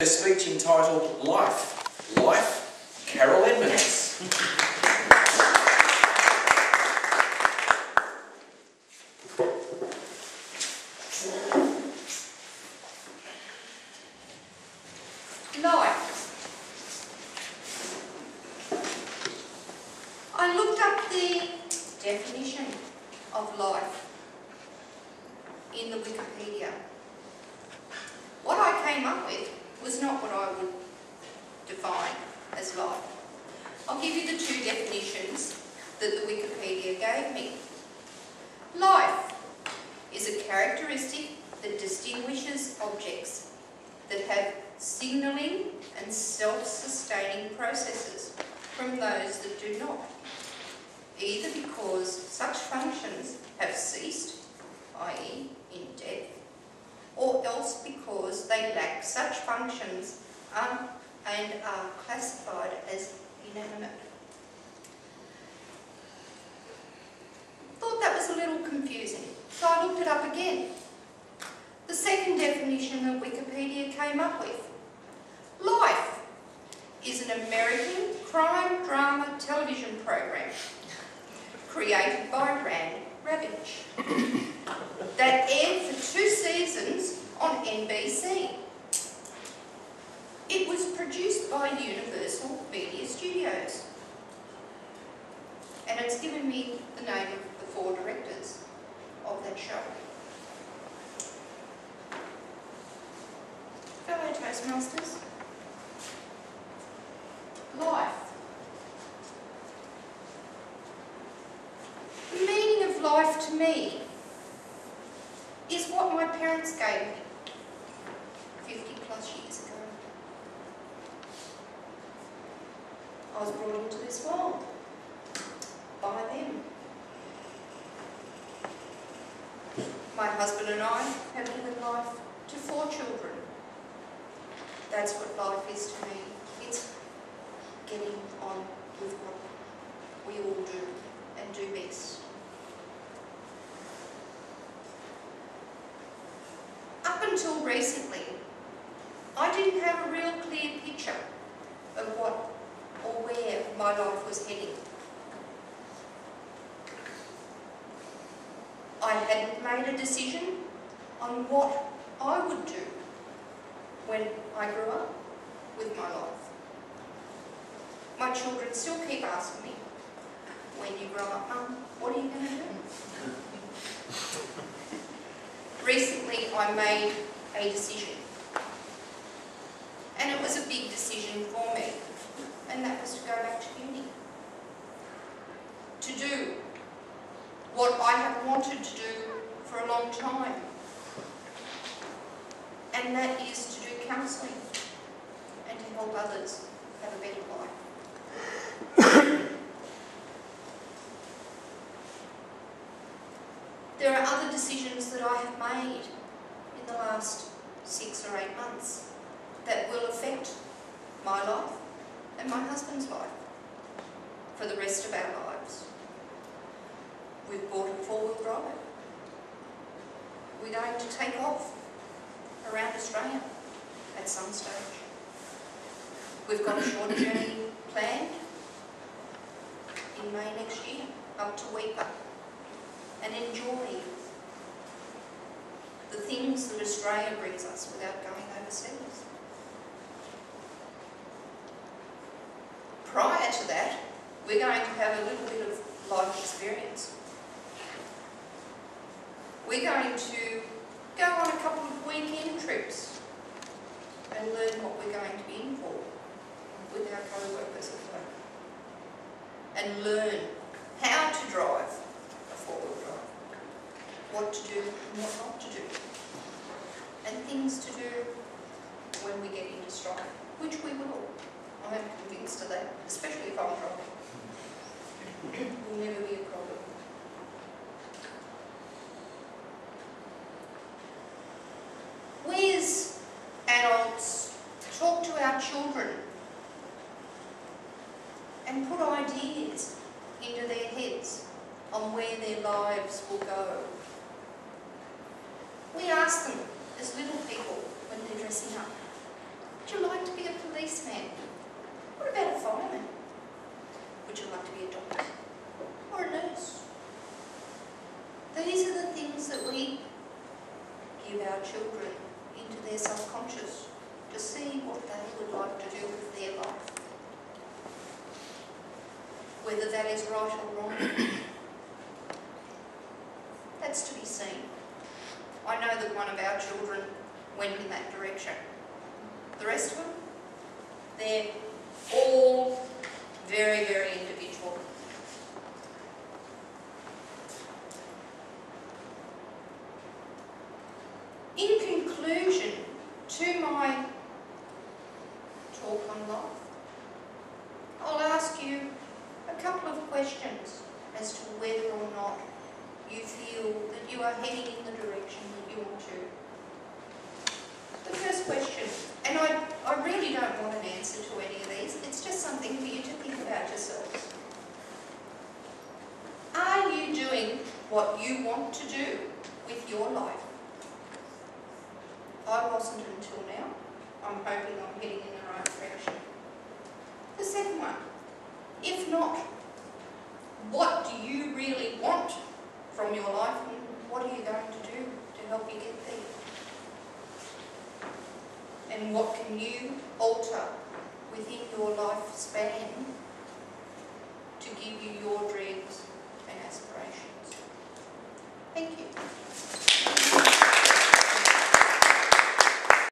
A speech entitled Life. Life, Carol Edmonds. Life. I looked up the definition of life in the Wikipedia. What I came up with was not what I would define as life. I'll give you the two definitions that the Wikipedia gave me. Life is a characteristic that distinguishes objects that have signalling and self-sustaining processes from those that do not, either because such functions have ceased, i.e. in death, or else because they lack such functions and are classified as inanimate. Thought that was a little confusing, so I looked it up again. The second definition that Wikipedia came up with. Life is an American crime drama television program created by Rand Ravitch that aired for 2 seasons on NBC. It was produced by Universal Media Studios, and it's given me the name of the 4 directors of that show. Fellow Toastmasters, life. The meaning of life to me is what my parents gave me 50 plus years ago. I was brought into this world by them. My husband and I have given life to 4 children. That's what life is to me. It's getting on with what we all do and do best. Up until recently, I didn't have a real clear picture of what or where my life was heading. I hadn't made a decision on what I would do when I grew up with my life. My children still keep asking me, when you grow up, Mum, what are you going to do? Recently I made a decision, and it was a big decision for me, and that was to go back to uni. To do what I have wanted to do for a long time, and that is to do counselling and to help others have a better life. There are other decisions that I have made in the last 6 or 8 months that will affect my life and my husband's life for the rest of our lives. We've bought a 4-wheel drive. We're going to take off around Australia at some stage. We've got a short journey planned in May next year up to Weipa, and enjoy the things that Australia brings us without going overseas. Prior to that, we're going to have a little bit of life experience. We're going to go on a couple of weekend trips and learn what we're going to be in for with our co-workers at work, and learn how to drive a 4-wheel drive, what to do and what not to do, and things to do when we get into strife, which we will. I am convinced of that, especially if I'm driving. It will never be a problem. We as adults talk to our children and put ideas into their heads on where their lives will go. We ask them as little people when they're dressing up, do you policeman? What about a fireman? Would you like to be a doctor or a nurse? These are the things that we give our children into their subconscious to see what they would like to do with their life. Whether that is right or wrong, that's to be seen. I know that one of our children went in that direction. The rest of them, they're all very, very individual. In conclusion to my talk on life, I'll ask you a couple of questions as to whether or not you feel that you are heading in the direction that you want to. The first question, and I really don't want an answer to any of these, it's just something for you to think about yourselves. Are you doing what you want to do with your life? I wasn't until now. I'm hoping I'm heading in the right direction. The second one, if not, what do you really want from your life, and what are you going to do to help you get there? And what can you alter within your lifespan to give you your dreams and aspirations? Thank you.